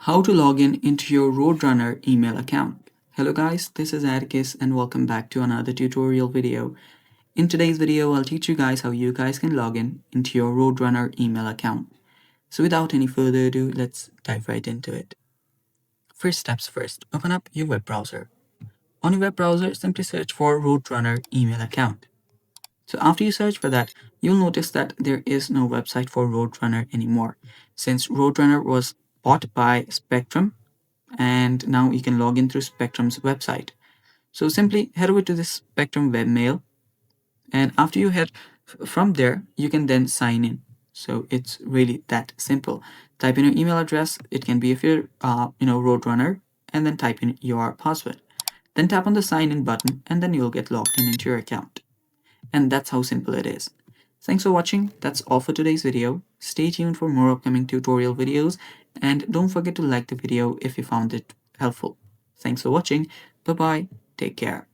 How to log in into your Roadrunner email account. Hello guys, this is Atticus and welcome back to another tutorial video. In today's video, I'll teach you guys how you guys can log in into your Roadrunner email account. So without any further ado, let's dive right into it. First steps first, open up your web browser. On your web browser, simply search for Roadrunner email account. So after you search for that, you'll notice that there is no website for Roadrunner anymore, since Roadrunner was bought by Spectrum and now you can log in through Spectrum's website. So simply head over to this Spectrum webmail, and after you head from there, you can then sign in. So it's really that simple. Type in your email address. It can be if you're Roadrunner, and then type in your password. Then tap on the sign in button, and then you'll get logged in into your account. And that's how simple it is. Thanks for watching. That's all for today's video. Stay tuned for more upcoming tutorial videos, and don't forget to like the video if you found it helpful. Thanks for watching. Bye bye. Take care.